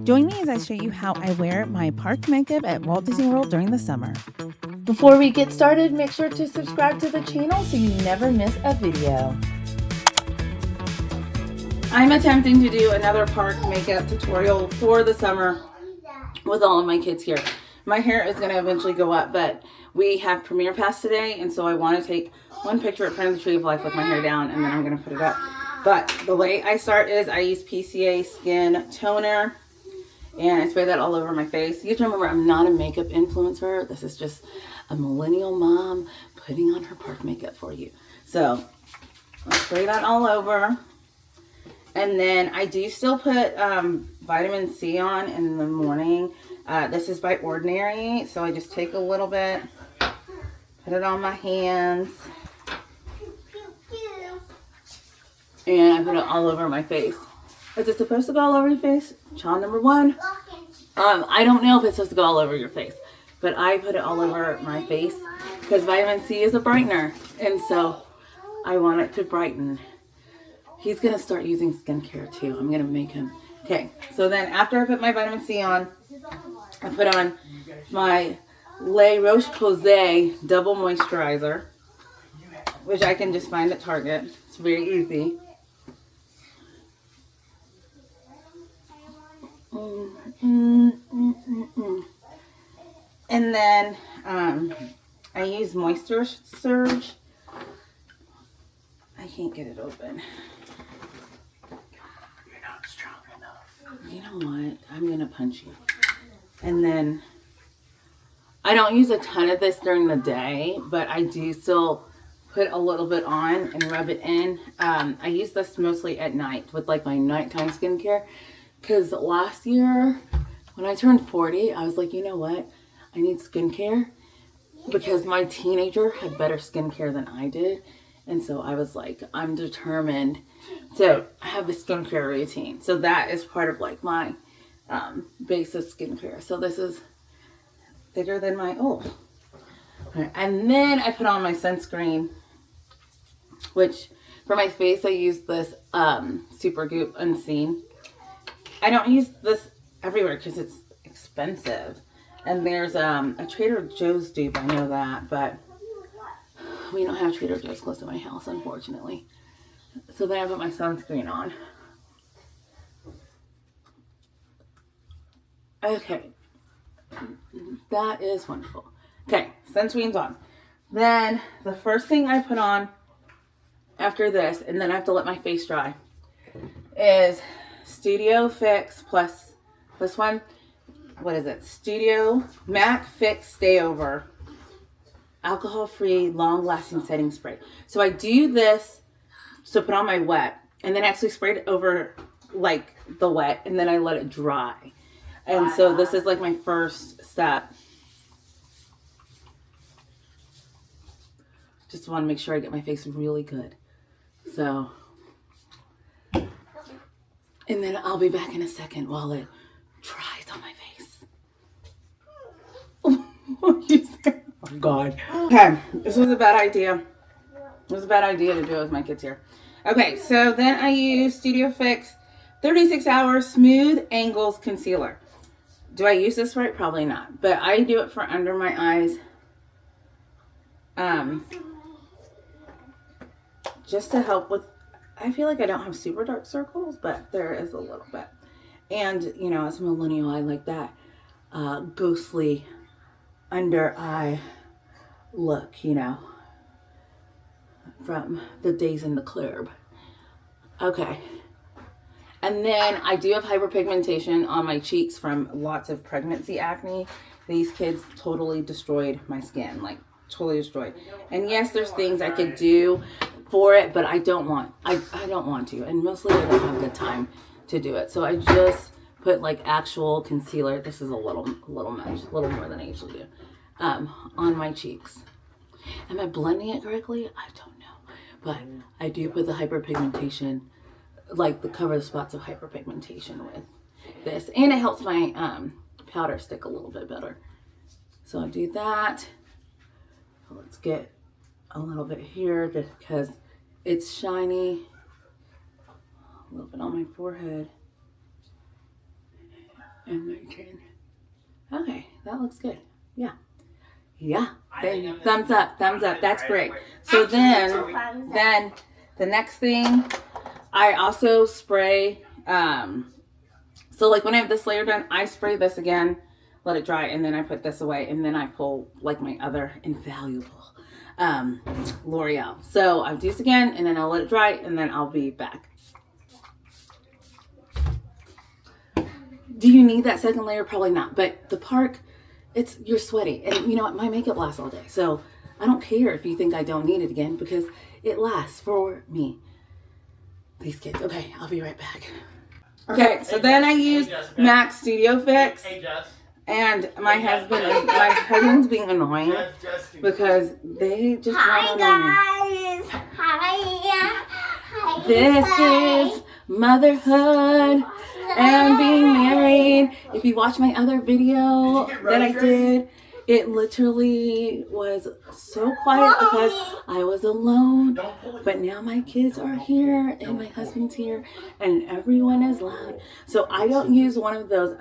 Join me as I show you how I wear my park makeup at Walt Disney World during the summer. Before we get started, make sure to subscribe to the channel so you never miss a video. I'm attempting to do another park makeup tutorial for the summer with all of my kids here. My hair is going to eventually go up, but we have Premiere Pass today, and so I want to take one picture at front of the Tree of Life with my hair down, and then I'm going to put it up. But the way I start is I use PCA Skin Toner, and I spray that all over my face. You have to remember, I'm not a makeup influencer. This is just a millennial mom putting on her park makeup for you. So I'll spray that all over. And then I do still put vitamin C on in the morning. This is by Ordinary. So I just take a little bit, put it on my hands, and I put it all over my face. Is it supposed to go all over your face? Child number one. I don't know if it's supposed to go all over your face, but I put it all over my face because vitamin C is a brightener. And so I want it to brighten. He's going to start using skincare too. I'm going to make him. Okay, so then after I put my vitamin C on, I put on my La Roche-Posay Double Moisturizer, which I can just find at Target. It's very easy. And then I use Moisture Surge. I can't get it open. You're not strong enough. You know what? I'm going to punch you. And then I don't use a ton of this during the day, but I do still put a little bit on and rub it in. I use this mostly at night with like my nighttime skincare. Because last year, when I turned 40, I was like, you know what? I need skincare because my teenager had better skincare than I did. And so I was like, I'm determined to have a skincare routine. So that is part of like my basic skincare. So this is thicker than my, And then I put on my sunscreen, which for my face, I use this Supergoop Unseen. I don't use this everywhere because it's expensive. And there's a Trader Joe's dupe, I know that, but we don't have Trader Joe's close to my house, unfortunately. So then I put my sunscreen on. Okay. That is wonderful. Okay, sunscreen's on. Then the first thing I put on after this, and then I have to let my face dry, is Studio Fix plus this one. What is it? Studio Mac Fix Stay Over alcohol-free, long-lasting setting spray. So I do this to put on my wet, and then actually spray it over like the wet, and then I let it dry. And so this is like my first step. Just want to make sure I get my face really good. So, and then I'll be back in a second while it dries on my face. What you say? Oh, God. Okay, this was a bad idea. It was a bad idea to do it with my kids here. Okay, so then I use Studio Fix 36 Hour Smooth Angles Concealer. Do I use this right? Probably not. But I do it for under my eyes. Just to help with, I feel like I don't have super dark circles, but there is a little bit. And, you know, as a millennial, I like that ghostly under eye look, you know, from the days in the club. Okay. And then I do have hyperpigmentation on my cheeks from lots of pregnancy acne. These kids totally destroyed my skin, like totally destroyed. And yes, there's things I could do for it, but I don't want to. And mostly I don't have the time to do it. So I just put like actual concealer. This is a little much, a little more than I usually do, on my cheeks. Am I blending it correctly? I don't know. But I do put the hyperpigmentation, like the cover the spots of hyperpigmentation with this. And it helps my powder stick a little bit better. So I do that. Let's get a little bit here just because it's shiny. A little bit on my forehead. and my chin. Okay, that looks good. Yeah. Yeah. Then, thumbs up, thumbs up. That's great. So then the next thing, I also spray, so like when I have this layer done, I spray this again, let it dry, and then I put this away, and then I pull like my other invaluable L'Oreal. So I'll do this again, and then I'll let it dry, and then I'll be back. Do you need that second layer? Probably not. But the park, you're sweaty. And you know what? My makeup lasts all day. So I don't care if you think I don't need it again because it lasts for me. These kids. Okay, I'll be right back. Okay, so then I use MAC Studio Fix. And my husband's being annoying because they just want to Hi guys. Hi. This is motherhood and being married. If you watch my other video that I did, it literally was so quiet because I was alone. But now my kids are here and my husband's here and everyone is loud. So I don't use one of those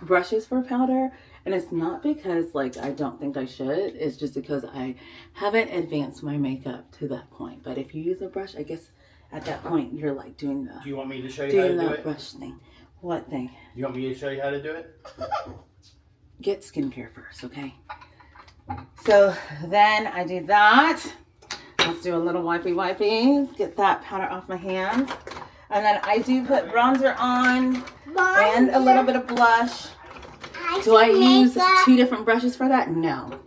brushes for powder, and it's not because like I don't think I should, it's just because I haven't advanced my makeup to that point. But if you use a brush, I guess at that point you're like doing the Do you want me to show you how to do it? brush thing. What thing? You want me to show you how to do it? Get skincare first, okay? So then I do that. Let's do a little wipey. Get that powder off my hands. And then I do put bronzer on and a little bit of blush. Do I use two different brushes for that? No.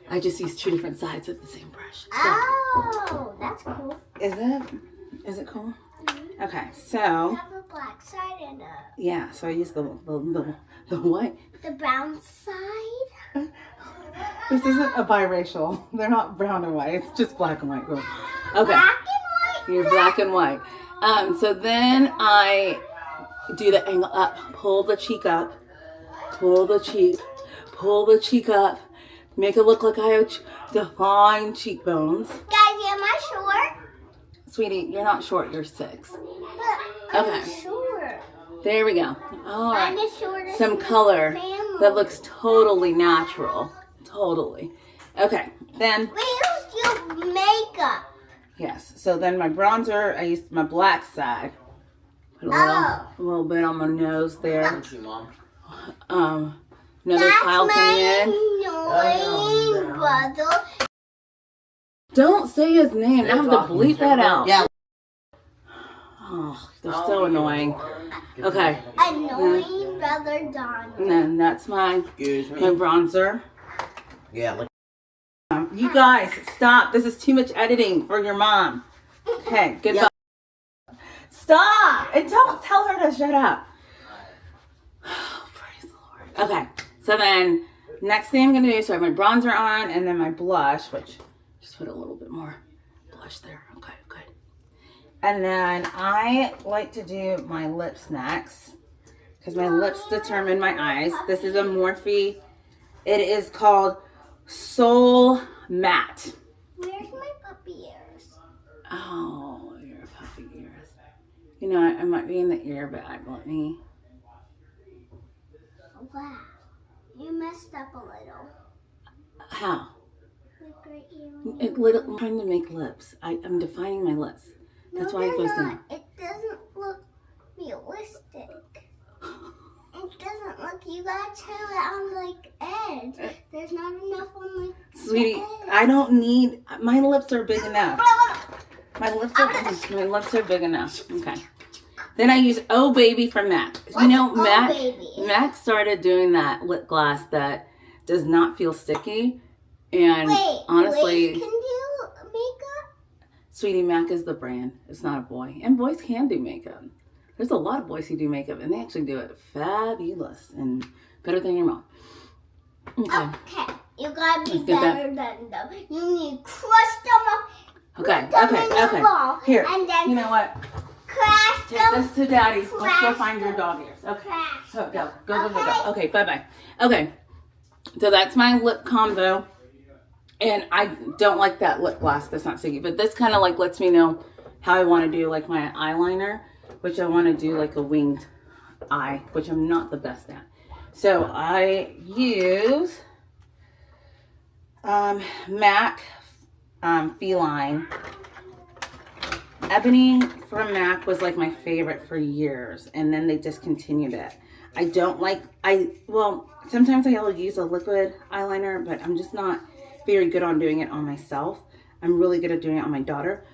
I just use two different sides of the same brush. So, Oh, that's cool. is it? Is it cool? Mm-hmm. Okay, You so have a black side and yeah, so I use the what? the brown side. This isn't a biracial. They're not brown and white. It's just black and white. Girl. Okay. Black and white. You're black and white. So then I do the angle up, pull the cheek up, pull the cheek up, make it look like I have defined cheekbones. Guys, am I short? Sweetie, you're not short, you're 6. But I'm Okay. short. There we go. All I'm right. the shortest Some in the color family. that looks totally natural. Totally. Okay, then, We used your makeup. yes. So then my bronzer, I used my black side. Put a little bit on my nose there. Thank you, Mom. Another That's child coming in. my annoying brother. Don't say his name. I have to bleep that out. Yeah. Oh, they're so annoying. Okay. Annoying brother Donald. And then that's my Excuse me. bronzer. Yeah, look. You guys, stop. This is too much editing for your mom. Okay, goodbye. Stop! And don't tell her to shut up. Oh, praise the Lord. Okay, so then next thing I'm going to do, so I have my bronzer on and then my blush, which just put a little bit more blush there. Okay, good. And then I like to do my lips next because my lips determine my eyes. This is a Morphe. It is called Soul Matte. Where's my puppy ears? Oh, your puppy ears. You know, I might be in the ear bag. Let me. Wow. You messed up a little. How? Like right here. I'm trying to make lips. I'm defining my lips. That's why it goes down. It doesn't look realistic. It doesn't look. You gotta tell it on like edge. There's not enough on like. Sweetie, the edge. I don't need. My lips are big enough. My lips are big enough. Okay. Then I use Oh Baby from MAC. You know, Baby? MAC started doing that lip gloss that does not feel sticky. And Wait, honestly, boys can do makeup? Sweetie, MAC is the brand. It's not a boy. And boys can do makeup. There's a lot of boys who do makeup, and they actually do it fabulous and better than your mom. Okay. Okay, you gotta be Let's get that. better than them. You need crush them up. Okay. Put them Okay. in the Okay. bowl, Here. and then You know what? crash Take them. this to Daddy. Let's go Crash find your them. dog ears. Okay. Crash. So go. them. Go. Okay. Bye. Okay. So that's my lip combo. And I don't like that lip gloss that's not sticky, but this kind of like lets me know how I want to do like my eyeliner, which I want to do like a winged eye, which I'm not the best at. So I use MAC Feline. Ebony from MAC was like my favorite for years, and then they discontinued it. I don't like, well, sometimes I'll use a liquid eyeliner, but I'm just not very good on doing it on myself. I'm really good at doing it on my daughter,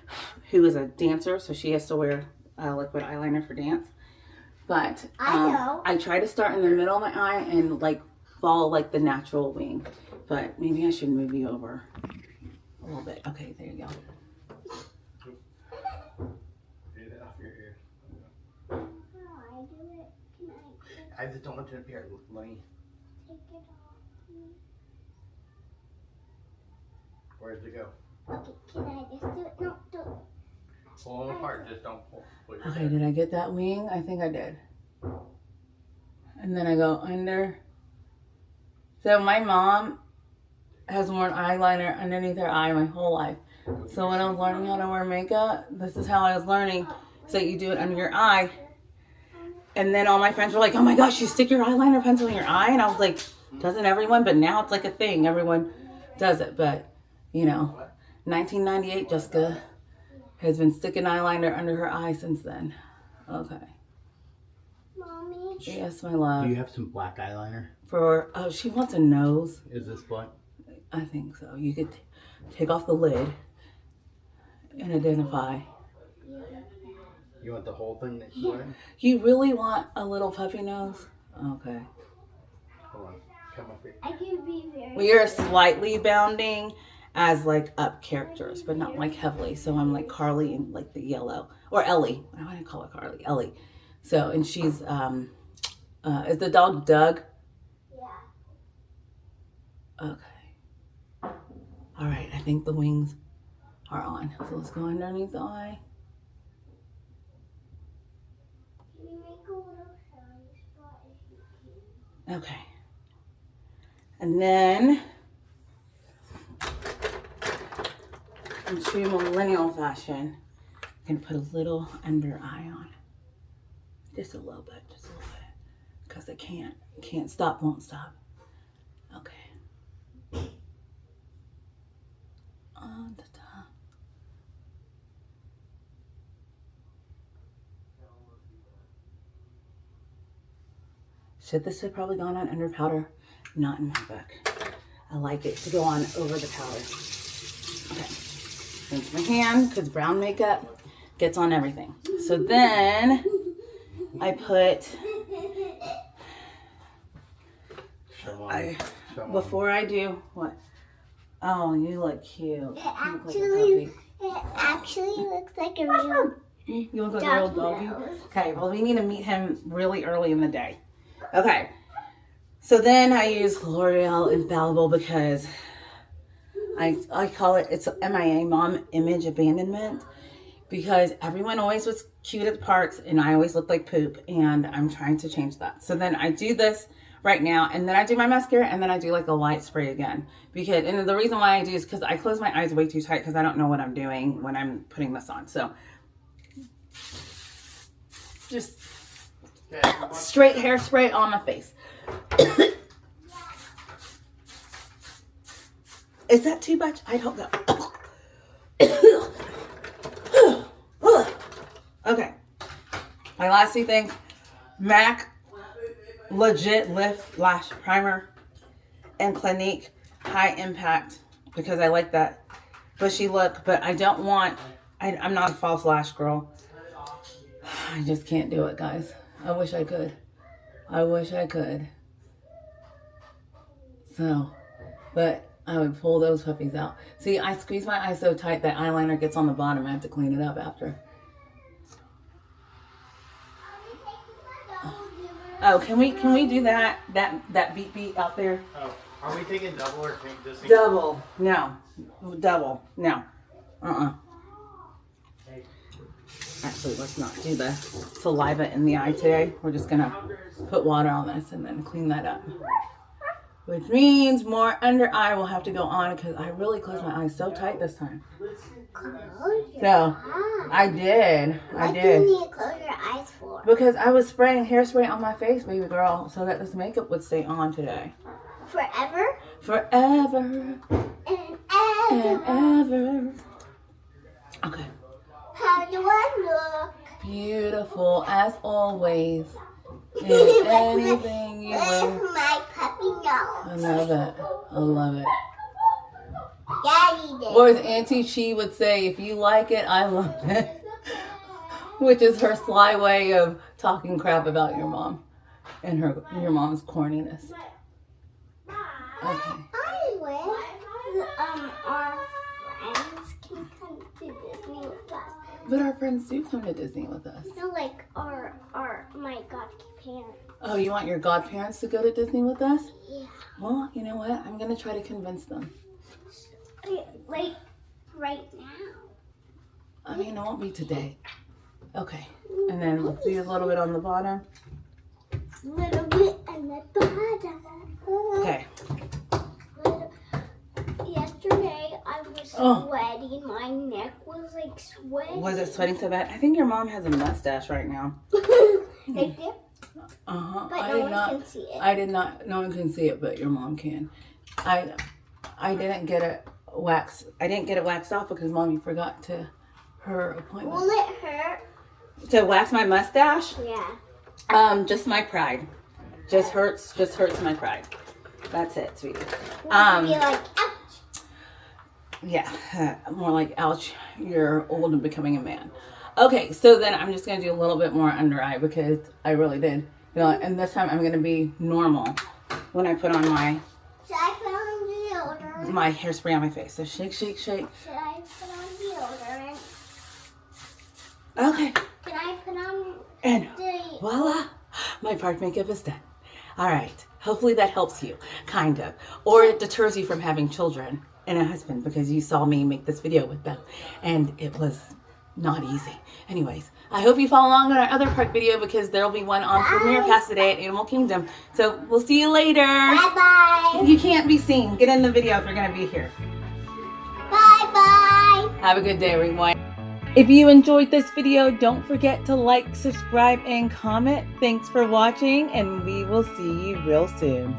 who is a dancer, so she has to wear a liquid eyeliner for dance. But I try to start in the middle of my eye and like follow like the natural wing. But maybe I should move you over a little bit. Okay, there you go. Get it off your ear. How I do it? Can I I just don't want to appear. Let me. take it off? Where does it go? Okay, can I just do it? No, do it. Pull them apart. Just don't pull. Okay, did I get that wing? I think I did. And then I go under. So my mom has worn eyeliner underneath her eye my whole life. So when I was learning how to wear makeup, this is how I was learning. So you do it under your eye. And then all my friends were like, oh my gosh, you stick your eyeliner pencil in your eye? And I was like, doesn't everyone? But now it's like a thing. Everyone does it. But, you know, 1998, Jessica has been sticking eyeliner under her eye since then. Okay. Mommy? Yes, my Do love. you have some black eyeliner? For, oh, she wants a nose. Is this black? I think so. You could take off the lid and identify. You want the whole thing that you want? You really want a little puffy nose? Okay. Hold on. Come up here. I can be very. We are slightly bounding as like up characters, but not like heavily. So I'm like Carly in like the yellow, or Ellie. I want to call her Carly. Ellie. So, and she's is the dog Doug? Yeah. Okay. All right. I think the wings are on. So let's go underneath the eye. Can you make a little shiny spot if you can? Okay. And then, in true millennial fashion, I'm gonna put a little under eye on. Just a little bit, because I can't stop, won't stop. Okay. On the top. This have probably gone on under powder, not in my book. I like it to go on over the powder. Okay. Rinse my hand, because brown makeup gets on everything. So then I put, before I do what? Oh, you look cute. You look like a It actually looks like a real. puppy. You look like a real doggy. Okay, well we need to meet him really early in the day. Okay, so then I use L'Oreal Infallible because I call it, it's MIA, Mom Image Abandonment, because everyone always was cute at the parks and I always looked like poop, and I'm trying to change that. So then I do this right now, and then I do my mascara, and then I do like a light spray again. Because, and the reason why I do is because I close my eyes way too tight because I don't know what I'm doing when I'm putting this on. So just straight hairspray on my face. Is that too much? I don't know. Okay. My last two things. MAC Legit Lift Lash Primer and Clinique High Impact, because I like that bushy look, but I don't want, I'm not a false lash girl. I just can't do it, guys. I wish I could. I wish I could. So, but I would pull those puppies out. See, I squeeze my eye so tight that eyeliner gets on the bottom. I have to clean it up after. Oh, can we do that beat out there? Oh, are we taking double or take this? Double. No. Double. No. Actually, let's not do the saliva in the eye today. We're just gonna put water on this and then clean that up. Which means more under eye will have to go on because I really closed my eyes so tight this time. Close your So, eyes. I did. What do you need to close your eyes for? Because I was spraying hairspray on my face, baby girl, so that this makeup would stay on today. Forever? Forever And and ever. Okay. How do I look? Beautiful as always. In anything you With wear. my puppy I nose. love it. I love it. Daddy did. Or as Auntie Chi would say, if you like it, I love it. Which is her sly way of talking crap about your mom and your mom's corniness. Okay. I wish our friends can come to Disney with us. But our friends do come to Disney with us. No, like my godparents. Oh, you want your godparents to go to Disney with us? Yeah. Well, you know what? I'm going to try to convince them. Like right now. I mean, it won't be today. Okay. And then let's do a little bit on the bottom. Little bit and the bottom. Okay. Yesterday I was Oh. sweating. My neck was like sweating. Was it sweating so bad? I think your mom has a mustache right now. Right there? Uh-huh. But I no did one not. can see it. I did not. No one can see it, but your mom can. I didn't get it waxed. I didn't get it waxed off because Mommy forgot to her appointment. Will it hurt? To wax my mustache? Yeah. Just my pride. Just hurts my pride. That's it, sweetie. Will it be like, ouch? Yeah, more like, ouch, you're old and becoming a man. Okay, so then I'm just going to do a little bit more under eye because I really did. You know, and this time I'm going to be normal when I put on Should I put on deodorant? my hairspray on my face. So shake, shake, shake. Should I put on deodorant? Okay, Can I put on and the... voila, my part makeup is done. All right, hopefully that helps you, kind of. Or it deters you from having children and a husband because you saw me make this video with them. And it was not easy. Anyways, I hope you follow along in our other park video because there'll be one on Premiere Pass today at Animal Kingdom. So we'll see you later. Bye-bye. You can't be seen. Get in the video if you're going to be here. Bye-bye. Have a good day, everyone. If you enjoyed this video, don't forget to like, subscribe, and comment. Thanks for watching, and we will see you real soon.